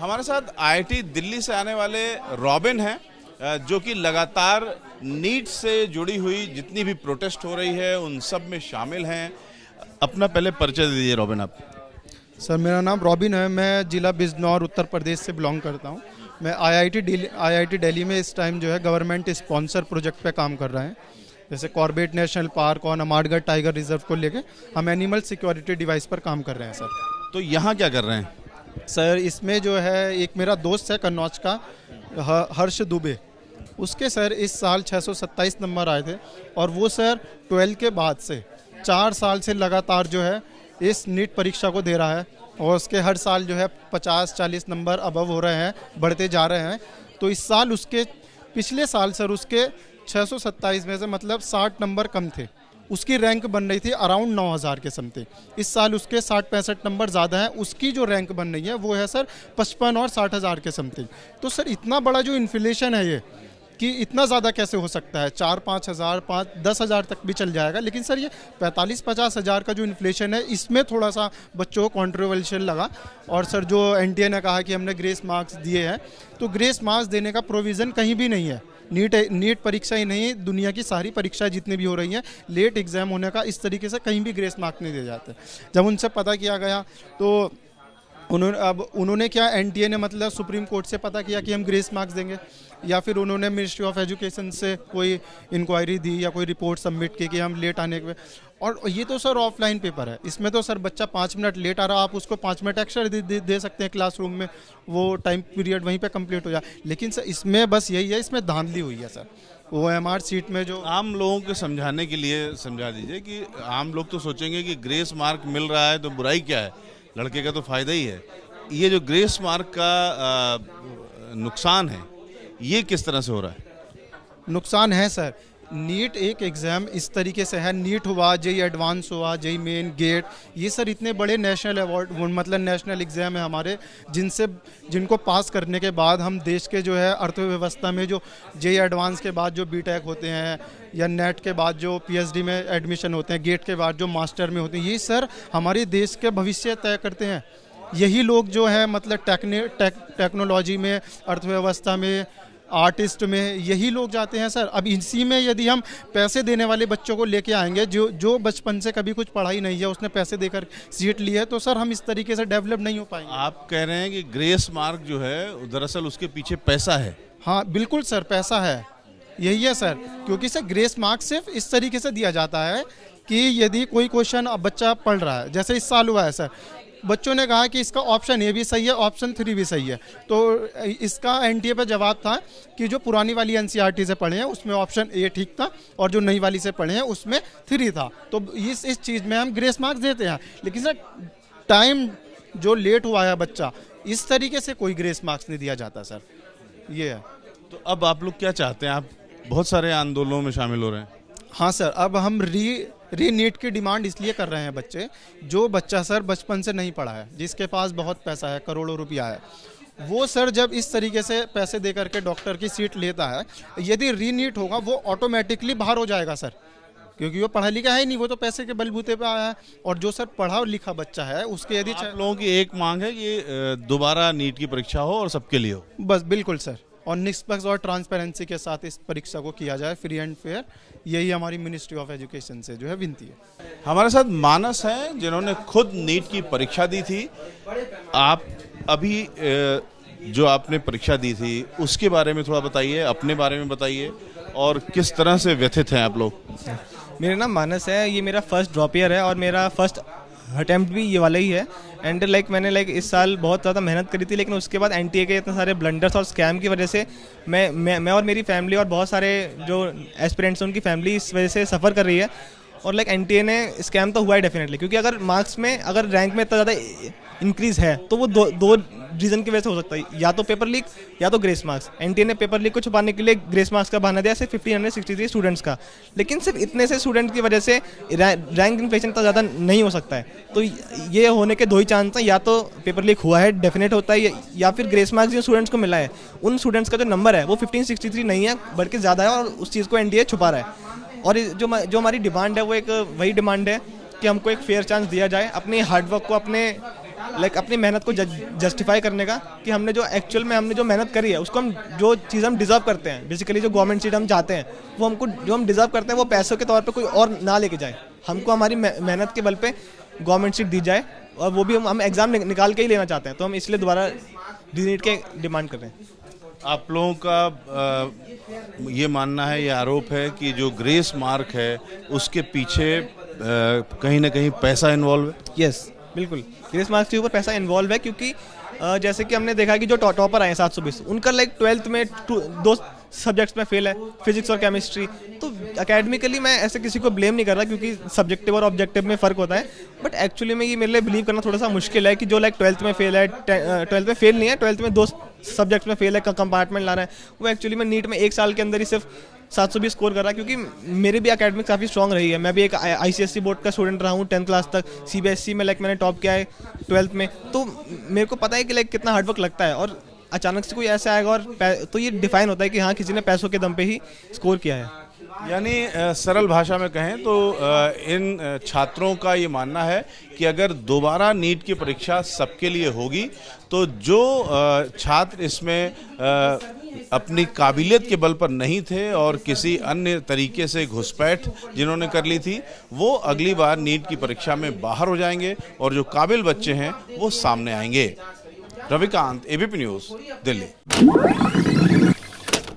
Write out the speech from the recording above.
हमारे साथ आईआईटी दिल्ली से आने वाले रॉबिन हैं, जो कि लगातार नीट से जुड़ी हुई जितनी भी प्रोटेस्ट हो रही है उन सब में शामिल हैं। अपना पहले परिचय दे दीजिए रॉबिन आप। सर मेरा नाम रॉबिन है, मैं जिला बिजनौर उत्तर प्रदेश से बिलोंग करता हूँ। मैं आईआईटी दिल्ली में इस टाइम जो है गवर्नमेंट स्पॉन्सर प्रोजेक्ट पे काम कर रहे हैं, जैसे कॉर्बेट नेशनल पार्क और अमाडगढ़ टाइगर रिजर्व को लेके हम एनिमल सिक्योरिटी डिवाइस पर काम कर रहे हैं सर। तो यहाँ क्या कर रहे हैं सर इसमें जो है एक मेरा दोस्त है कन्नौज का हर्ष दुबे, उसके सर इस साल 627 नंबर आए थे और वो सर 12 के बाद से 4 साल से लगातार जो है इस नीट परीक्षा को दे रहा है और उसके हर साल जो है 50-40 नंबर अबव हो रहे हैं, बढ़ते जा रहे हैं। तो इस साल उसके पिछले साल सर उसके 627 में से मतलब 60 नंबर कम थे, उसकी रैंक बन रही थी अराउंड 9000 के समथिंग। इस साल उसके 60-65 नंबर ज़्यादा हैं, उसकी जो रैंक बन रही है वो है सर 55 और 60,000 के समथिंग। तो सर इतना बड़ा जो इन्फ्लेशन है ये कि इतना ज़्यादा कैसे हो सकता है, 4-5 हज़ार 10 हज़ार तक भी चल जाएगा, लेकिन सर ये 45-50 हज़ार का जो इन्फ्लेशन है इसमें थोड़ा सा बच्चों को कॉन्ट्रोवर्शियल लगा। और सर जो एनटीए ने कहा कि हमने ग्रेस मार्क्स दिए हैं, तो ग्रेस मार्क्स देने का प्रोविज़न कहीं भी नहीं है। नीट परीक्षा ही नहीं, दुनिया की सारी परीक्षाएं जितनी भी हो रही हैं, लेट एग्जाम होने का इस तरीके से कहीं भी ग्रेस मार्क नहीं दिए जाते। जब उनसे पता किया गया तो उन्होंने क्या, एनटीए ने मतलब सुप्रीम कोर्ट से पता किया कि हम ग्रेस मार्क्स देंगे, या फिर उन्होंने मिनिस्ट्री ऑफ एजुकेशन से कोई इंक्वायरी दी या कोई रिपोर्ट सबमिट की कि हम लेट आने के। और ये तो सर ऑफलाइन पेपर है, इसमें तो सर बच्चा 5 मिनट लेट आ रहा, आप उसको 5 मिनट एक्स्ट्रा दे सकते हैं क्लासरूम में, वो टाइम पीरियड वहीं पे कंप्लीट हो जाए। लेकिन सर इसमें बस यही है, इसमें धांधली हुई है सर। OMR सीट में जो आम लोगों को समझाने के लिए समझा दीजिए कि आम लोग तो सोचेंगे कि ग्रेस मार्क मिल रहा है तो बुराई क्या है, लड़के का तो फायदा ही है। ये जो ग्रेस मार्क का नुकसान है ये किस तरह से हो रहा है? नुकसान है सर, नीट एक एग्ज़ाम इस तरीके से है, नीट हुआ, जेई एडवांस हुआ, जेई मेन, गेट, ये सर इतने बड़े नेशनल अवार्ड मतलब नेशनल एग्ज़ाम है हमारे, जिनको पास करने के बाद हम देश के जो है अर्थव्यवस्था में, जो जेई एडवांस के बाद जो बीटेक होते हैं या नेट के बाद जो पीएचडी में एडमिशन होते हैं, गेट के बाद जो मास्टर में होते हैं, ये सर हमारे देश के भविष्य तय करते हैं। यही लोग जो है मतलब टेक्नोलॉजी में, अर्थव्यवस्था में, आर्टिस्ट में, यही लोग जाते हैं सर। अब इसी में यदि हम पैसे देने वाले बच्चों को लेके आएंगे जो बचपन से कभी कुछ पढ़ाई नहीं है, उसने पैसे देकर सीट ली है, तो सर हम इस तरीके से डेवलप नहीं हो पाएंगे। आप कह रहे हैं कि ग्रेस मार्क जो है दरअसल उसके पीछे पैसा है? हाँ बिल्कुल सर, पैसा है, यही है सर। क्योंकि सर ग्रेस मार्क सिर्फ इस तरीके से दिया जाता है कि यदि कोई क्वेश्चन अब बच्चा पढ़ रहा है, जैसे इस साल हुआ है सर, बच्चों ने कहा कि इसका ऑप्शन ए भी सही है, ऑप्शन 3 भी सही है, तो इसका एनटीए पे जवाब था कि जो पुरानी वाली एनसीईआरटी से पढ़े हैं उसमें ऑप्शन ए ठीक था और जो नई वाली से पढ़े हैं उसमें 3 था। तो इस चीज़ में हम ग्रेस मार्क्स देते हैं, लेकिन सर टाइम जो लेट हुआ है बच्चा, इस तरीके से कोई ग्रेस मार्क्स नहीं दिया जाता सर, ये है। तो अब आप लोग क्या चाहते हैं? आप बहुत सारे आंदोलनों में शामिल हो रहे हैं। हाँ सर, अब हम री नीट की डिमांड इसलिए कर रहे हैं बच्चे, जो बच्चा सर बचपन से नहीं पढ़ा है, जिसके पास बहुत पैसा है, करोड़ों रुपया है, वो सर जब इस तरीके से पैसे दे करके डॉक्टर की सीट लेता है, यदि री नीट होगा वो ऑटोमेटिकली बाहर हो जाएगा सर, क्योंकि वो पढ़ा लिखा है नहीं, वो तो पैसे के बलबूते पे आया है। और जो सर पढ़ा और लिखा बच्चा है उसके यदि आप लोगों की एक मांग है कि दोबारा नीट की परीक्षा हो और सबके लिए हो? बस बिल्कुल सर, और निष्पक्ष और ट्रांसपेरेंसी के साथ इस परीक्षा को किया जाए, फ्री एंड फेयर, यही हमारी मिनिस्ट्री ऑफ एजुकेशन से जो है विनती है। हमारे साथ मानस हैं जिन्होंने खुद नीट की परीक्षा दी थी। आप अभी जो आपने परीक्षा दी थी उसके बारे में थोड़ा बताइए, अपने बारे में बताइए और किस तरह से व्यथित हैं आप लोग। मेरा नाम मानस है, ये मेरा फर्स्ट ड्रॉप ईयर है और मेरा फर्स्ट अटैम्प्ट भी ये वाला ही है। एंड मैंने इस साल बहुत ज़्यादा मेहनत करी थी, लेकिन उसके बाद एनटीए के इतने सारे ब्लंडर्स और स्कैम की वजह से मैं और मेरी फैमिली और बहुत सारे जो एस्पिरेंट्स हैं उनकी फैमिली इस वजह से सफ़र कर रही है। और एनटीए ने स्कैम तो हुआ है डेफिनेटली, क्योंकि अगर मार्क्स में, अगर रैंक में इतना ज़्यादा इंक्रीज़ है तो वो दो रीज़न की वजह से हो सकता है, या तो पेपर लीक या तो ग्रेस मार्क्स। एनटीए ने पेपर लीक को छुपाने के लिए ग्रेस मार्क्स का बहाना दिया, सिर्फ 1563 स्टूडेंट्स का, लेकिन सिर्फ इतने से स्टूडेंट की वजह से रैंक इन्फ्लेशन इतना ज़्यादा नहीं हो सकता है। तो ये होने के 2 ही चांस हैं, या तो पेपर लीक हुआ है डेफिनेट होता है, या फिर ग्रेस मार्क्स जो स्टूडेंट्स को मिला है उन स्टूडेंट्स का जो नंबर है वो 1563 नहीं है बल्कि ज़्यादा है, और उस चीज़ को एनटीए छुपा रहा है। और जो हमारी डिमांड है वो एक वही डिमांड है कि हमको एक फेयर चांस दिया जाए, अपने हार्डवर्क को, अपने लाइक अपनी मेहनत को जस्टिफाई करने का, कि हमने जो एक्चुअल में हमने जो मेहनत करी है उसको हम, जो चीज़ हम डिज़र्व करते हैं, बेसिकली जो गवर्नमेंट सीट हम चाहते हैं वो हमको, जो हम डिज़र्व करते हैं वो पैसों के तौर पे कोई और ना लेके जाए, हमको हमारी मेहनत के बल पे गवर्नमेंट सीट दी जाए, और वो भी हम एग्ज़ाम निकाल के ही लेना चाहते हैं, तो हम इसलिए दोबारा नीट के डिमांड कर रहे हैं। आप लोगों का ये मानना है, ये आरोप है कि जो ग्रेस मार्क है उसके पीछे कहीं ना कहीं पैसा इन्वॉल्व है। यस, बिल्कुल ग्रेस मार्क्स के ऊपर पैसा इन्वॉल्व है, क्योंकि जैसे कि हमने देखा कि जो टॉपर आए हैं 720, उनका लाइक 12th में 2 सब्जेक्ट्स में फेल है, फिजिक्स और केमिस्ट्री। तो एकेडमिकली मैं ऐसे किसी को ब्लेम नहीं कर रहा, क्योंकि सब्जेक्टिव और ऑब्जेक्टिव में फ़र्क होता है, बट एक्चुअली में ये मेरे लिए बिलीव करना थोड़ा सा मुश्किल है कि जो लाइक 12th में फेल है, 12th में फेल नहीं है, 12th में 2 सब्जेक्ट में फेल है, कंपार्टमेंट ला रहा है, वो एक्चुअली में नीट में 1 साल के अंदर ही सिर्फ 720 स्कोर कर रहा है। क्योंकि मेरी भी एकेडमिक काफ़ी स्ट्रॉन्ग रही है, मैं भी एक ICSE बोर्ड का स्टूडेंट रहा हूँ 10th क्लास तक, CBSE में लाइक मैंने टॉप किया है 12th में, तो मेरे को पता है कि लाइक कितना हार्डवर्क लगता है, और अचानक से कोई ऐसे आएगा और तो ये डिफाइन होता है कि हाँ किसी ने पैसों के दम पे ही स्कोर किया है। यानी सरल भाषा में कहें तो इन छात्रों का ये मानना है कि अगर दोबारा नीट की परीक्षा सबके लिए होगी तो जो छात्र इसमें अपनी काबिलियत के बल पर नहीं थे और किसी अन्य तरीके से घुसपैठ जिन्होंने कर ली थी, वो अगली बार नीट की परीक्षा में बाहर हो जाएंगे और जो काबिल बच्चे हैं वो सामने आएंगे। Ravikant, ABP news, Delhi.